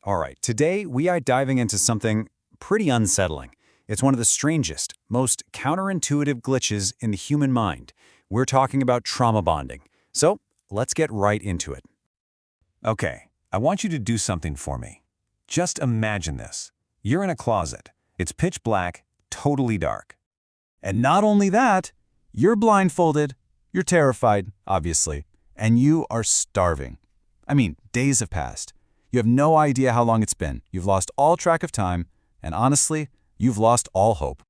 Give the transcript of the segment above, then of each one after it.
All right, today we are diving into something pretty unsettling. It's one of the strangest, most counterintuitive glitches in the human mind. We're talking about trauma bonding. So let's get right into it. Okay, I want you to do something for me. Just imagine this. You're in a closet. It's pitch black, totally dark. And not only that, you're blindfolded, you're terrified, obviously, and you are starving. I mean, days have passed. You have no idea how long it's been. You've lost all track of time, and honestly, you've lost all hope.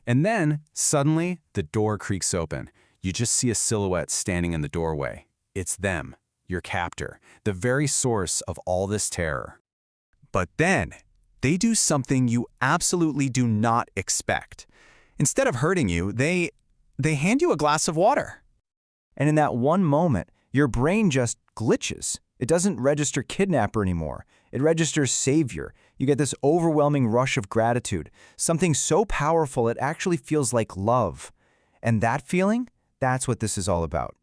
And then, suddenly, the door creaks open. You just see a silhouette standing in the doorway. It's them, your captor, the very source of all this terror. But then, they do something you absolutely do not expect. Instead of hurting you, they hand you a glass of water. And in that one moment, your brain just glitches. It doesn't register kidnapper anymore. It registers savior. You get this overwhelming rush of gratitude, something so powerful it actually feels like love. And that feeling, that's what this is all about.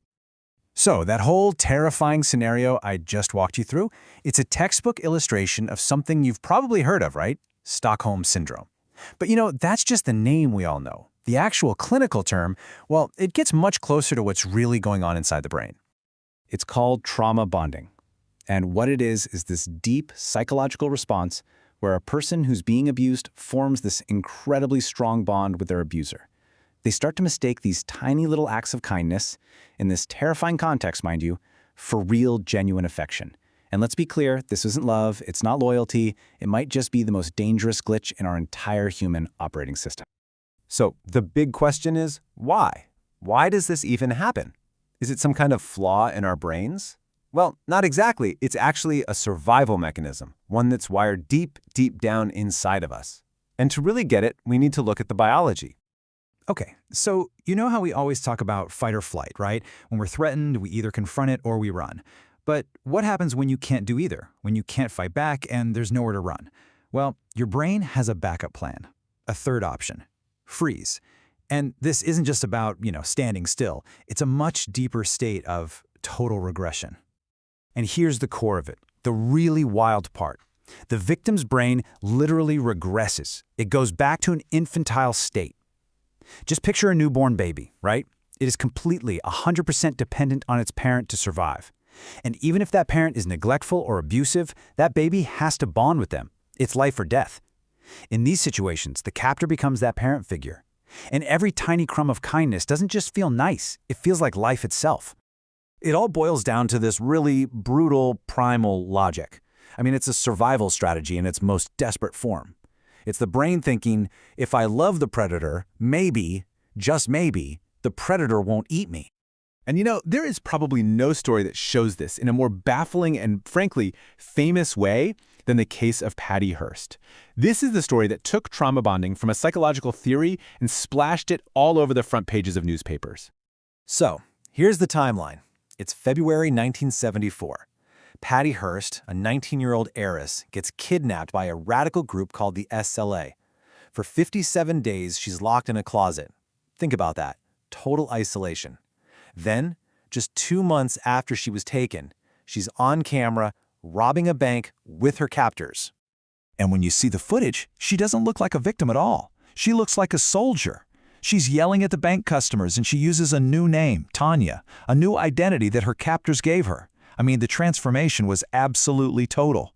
So that whole terrifying scenario I just walked you through, it's a textbook illustration of something you've probably heard of, right? Stockholm Syndrome. But that's just the name we all know. The actual clinical term, well, it gets much closer to what's really going on inside the brain. It's called trauma bonding. And what it is this deep psychological response where a person who's being abused forms this incredibly strong bond with their abuser. They start to mistake these tiny little acts of kindness, in this terrifying context, mind you, for real, genuine affection. And let's be clear, this isn't love, it's not loyalty, it might just be the most dangerous glitch in our entire human operating system. So the big question is, why? Why does this even happen? Is it some kind of flaw in our brains? Well, not exactly. It's actually a survival mechanism, one that's wired deep, deep down inside of us. And to really get it, we need to look at the biology. Okay, so you know how we always talk about fight or flight, right? When we're threatened, we either confront it or we run. But what happens when you can't do either? When you can't fight back and there's nowhere to run? Well, your brain has a backup plan, a third option: freeze. And this isn't just about, standing still. It's a much deeper state of total regression. And here's the core of it, the really wild part. The victim's brain literally regresses. It goes back to an infantile state. Just picture a newborn baby, right? It is completely 100% dependent on its parent to survive. And even if that parent is neglectful or abusive, that baby has to bond with them. It's life or death. In these situations, the captor becomes that parent figure. And every tiny crumb of kindness doesn't just feel nice, it feels like life itself. It all boils down to this really brutal, primal logic. I mean, it's a survival strategy in its most desperate form. It's the brain thinking, if I love the predator, maybe, just maybe, the predator won't eat me. And there is probably no story that shows this in a more baffling and, frankly, famous way than the case of Patty Hearst. This is the story that took trauma bonding from a psychological theory and splashed it all over the front pages of newspapers. So, here's the timeline. It's February 1974. Patty Hearst, a 19-year-old heiress, gets kidnapped by a radical group called the SLA. For 57 days, she's locked in a closet. Think about that. Total isolation. Then, just 2 months after she was taken, she's on camera robbing a bank with her captors. And when you see the footage, she doesn't look like a victim at all. She looks like a soldier. She's yelling at the bank customers and she uses a new name, Tania, a new identity that her captors gave her. I mean, the transformation was absolutely total.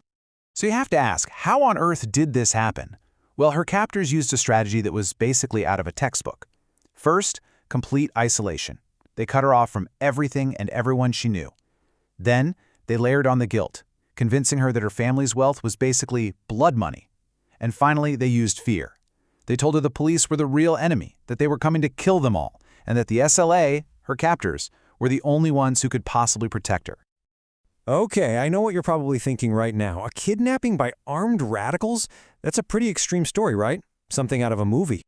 So you have to ask, how on earth did this happen? Well, her captors used a strategy that was basically out of a textbook. First, complete isolation. They cut her off from everything and everyone she knew. Then, they layered on the guilt, convincing her that her family's wealth was basically blood money. And finally, they used fear. They told her the police were the real enemy, that they were coming to kill them all, and that the SLA, her captors, were the only ones who could possibly protect her. Okay, I know what you're probably thinking right now. A kidnapping by armed radicals? That's a pretty extreme story, right? Something out of a movie.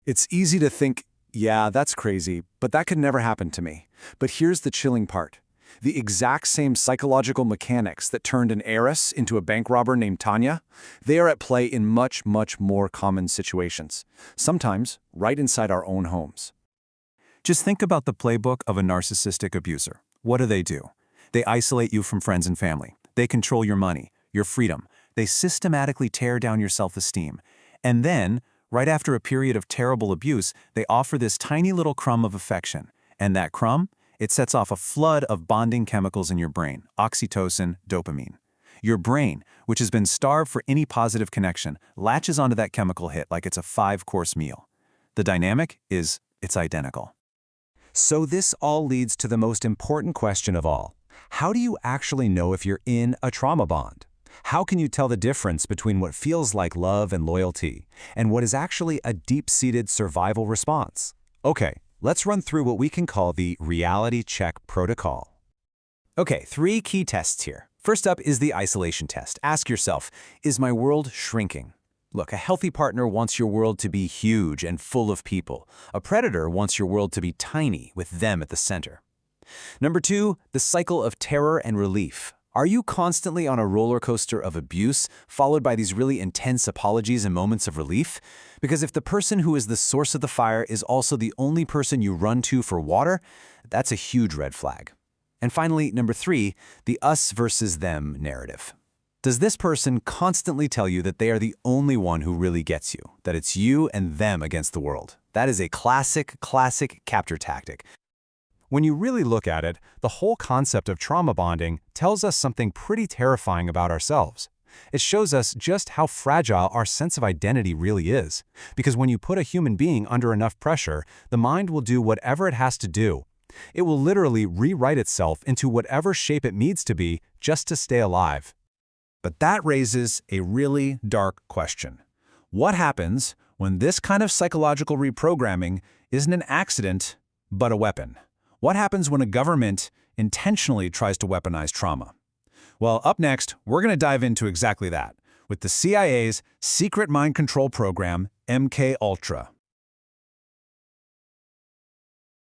It's easy to think, yeah, that's crazy, but that could never happen to me. But here's the chilling part. The exact same psychological mechanics that turned an heiress into a bank robber named Tania, they are at play in much, much more common situations, sometimes right inside our own homes. Just think about the playbook of a narcissistic abuser. What do? They isolate you from friends and family. They control your money, your freedom. They systematically tear down your self-esteem. And then, right after a period of terrible abuse, they offer this tiny little crumb of affection. And that crumb? It sets off a flood of bonding chemicals in your brain, oxytocin, dopamine. Your brain, which has been starved for any positive connection, latches onto that chemical hit like it's a 5-course meal. The dynamic is, it's identical. So this all leads to the most important question of all. How do you actually know if you're in a trauma bond? How can you tell the difference between what feels like love and loyalty and what is actually a deep-seated survival response? Okay, let's run through what we can call the reality check protocol. Okay, 3 key tests here. First up is the isolation test. Ask yourself, is my world shrinking? Look, a healthy partner wants your world to be huge and full of people. A predator wants your world to be tiny, with them at the center. Number 2, the cycle of terror and relief. Are you constantly on a roller coaster of abuse, followed by these really intense apologies and moments of relief? Because if the person who is the source of the fire is also the only person you run to for water, that's a huge red flag. And finally, number 3, the us versus them narrative. Does this person constantly tell you that they are the only one who really gets you, that it's you and them against the world? That is a classic capture tactic. When you really look at it, the whole concept of trauma bonding tells us something pretty terrifying about ourselves. It shows us just how fragile our sense of identity really is. Because when you put a human being under enough pressure, the mind will do whatever it has to do. It will literally rewrite itself into whatever shape it needs to be just to stay alive. But that raises a really dark question. What happens when this kind of psychological reprogramming isn't an accident, but a weapon? What happens when a government intentionally tries to weaponize trauma? Well, up next, we're going to dive into exactly that with the CIA's secret mind control program, MK Ultra.